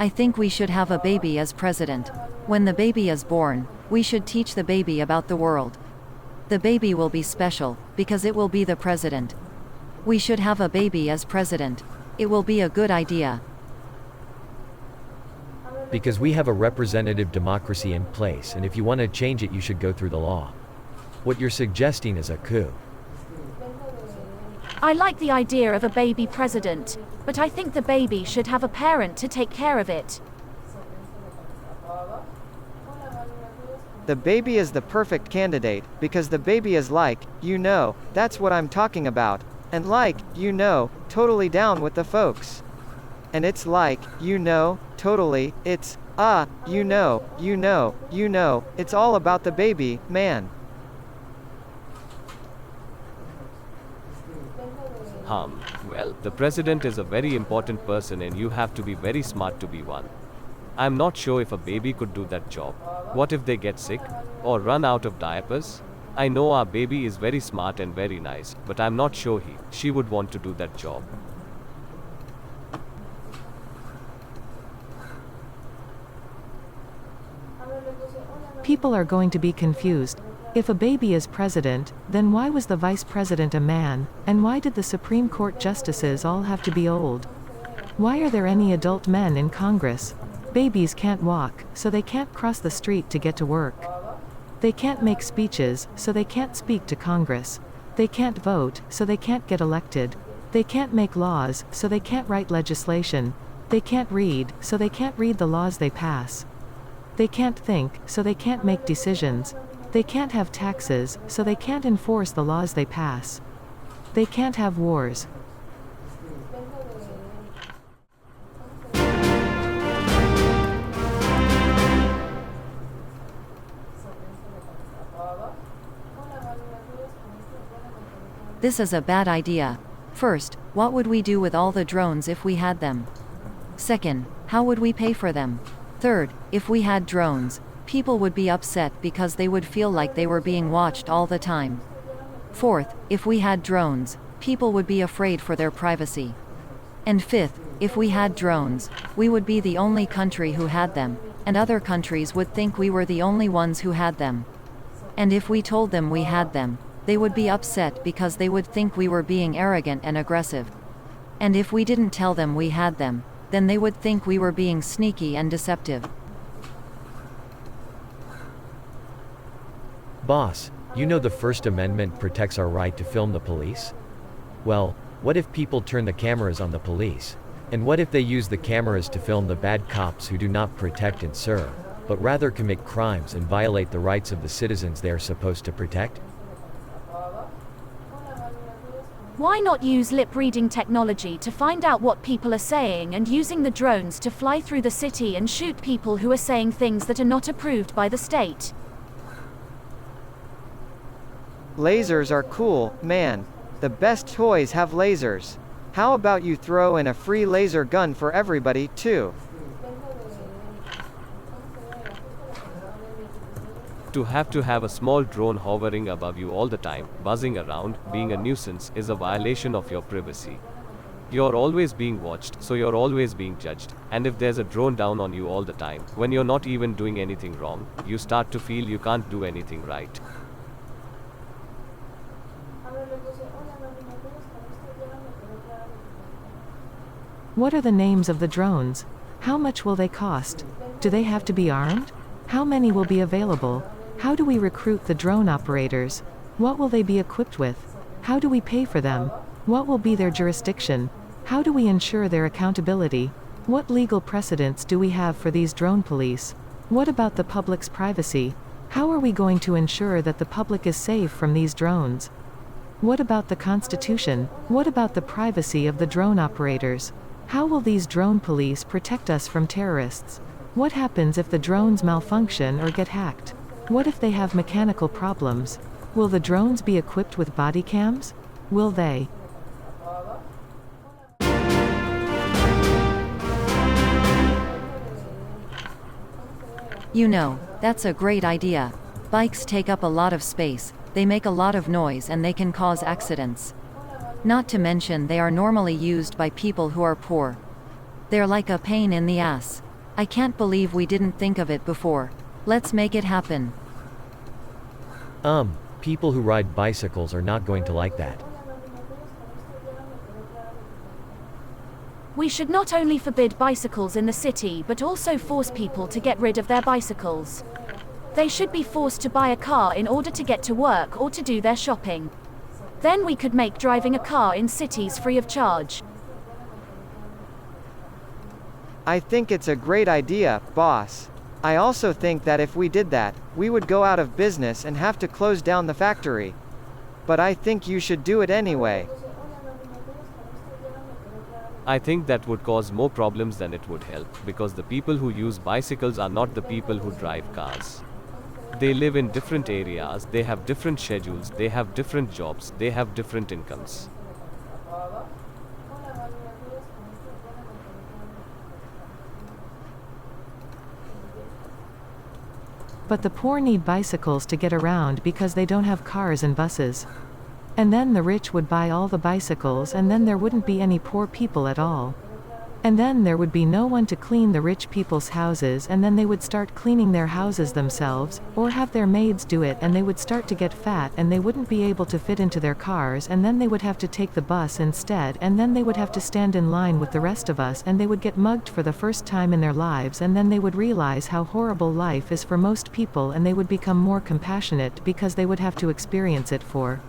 I think we should have a baby as president. When the baby is born, we should teach the baby about the world. The baby will be special, because it will be the president. We should have a baby as president. It will be a good idea. Because we have a representative democracy in place, and if you want to change it, you should go through the law. What you're suggesting is a coup. I like the idea of a baby president, but I think the baby should have a parent to take care of it. The baby is the perfect candidate, because the baby is that's what I'm talking about, and totally down with the folks. And it's totally, it's, it's all about the baby, man. Well, the president is a very important person and you have to be very smart to be one. I'm not sure if a baby could do that job. What if they get sick? Or run out of diapers? I know our baby is very smart and very nice, but I'm not sure she would want to do that job. People are going to be confused. If a baby is president, then why was the vice president a man, and why did the Supreme Court justices all have to be old? Why are there any adult men in Congress? Babies can't walk, so they can't cross the street to get to work. They can't make speeches, so they can't speak to Congress. They can't vote, so they can't get elected. They can't make laws, so they can't write legislation. They can't read, so they can't read the laws they pass. They can't think, so they can't make decisions. They can't have taxes, so they can't enforce the laws they pass. They can't have wars. This is a bad idea. First, what would we do with all the drones if we had them? Second, how would we pay for them? Third, if we had drones, people would be upset because they would feel like they were being watched all the time. Fourth, if we had drones, people would be afraid for their privacy. And fifth, if we had drones, we would be the only country who had them, and other countries would think we were the only ones who had them. And if we told them we had them, they would be upset because they would think we were being arrogant and aggressive. And if we didn't tell them we had them, then they would think we were being sneaky and deceptive. Boss, you know the First Amendment protects our right to film the police? Well, what if people turn the cameras on the police? And what if they use the cameras to film the bad cops who do not protect and serve, but rather commit crimes and violate the rights of the citizens they are supposed to protect? Why not use lip-reading technology to find out what people are saying and using the drones to fly through the city and shoot people who are saying things that are not approved by the state? Lasers are cool, man. The best toys have lasers. How about you throw in a free laser gun for everybody, too? To have a small drone hovering above you all the time, buzzing around, being a nuisance, is a violation of your privacy. You're always being watched, so you're always being judged. And if there's a drone down on you all the time, when you're not even doing anything wrong, you start to feel you can't do anything right. What are the names of the drones? How much will they cost? Do they have to be armed? How many will be available? How do we recruit the drone operators? What will they be equipped with? How do we pay for them? What will be their jurisdiction? How do we ensure their accountability? What legal precedents do we have for these drone police? What about the public's privacy? How are we going to ensure that the public is safe from these drones? What about the Constitution? What about the privacy of the drone operators? How will these drone police protect us from terrorists? What happens if the drones malfunction or get hacked? What if they have mechanical problems? Will the drones be equipped with body cams? Will they? You know, that's a great idea. Bikes take up a lot of space, they make a lot of noise and they can cause accidents. Not to mention they are normally used by people who are poor. They're like a pain in the ass. I can't believe we didn't think of it before. Let's make it happen. People who ride bicycles are not going to like that. We should not only forbid bicycles in the city but also force people to get rid of their bicycles. They should be forced to buy a car in order to get to work or to do their shopping. Then we could make driving a car in cities free of charge. I think it's a great idea, boss. I also think that if we did that, we would go out of business and have to close down the factory. But I think you should do it anyway. I think that would cause more problems than it would help, because the people who use bicycles are not the people who drive cars. They live in different areas, they have different schedules, they have different jobs, they have different incomes. But the poor need bicycles to get around because they don't have cars and buses. And then the rich would buy all the bicycles, and then there wouldn't be any poor people at all. And then there would be no one to clean the rich people's houses, and then they would start cleaning their houses themselves, or have their maids do it, and they would start to get fat and they wouldn't be able to fit into their cars, and then they would have to take the bus instead, and then they would have to stand in line with the rest of us, and they would get mugged for the first time in their lives, and then they would realize how horrible life is for most people, and they would become more compassionate because they would have to experience it for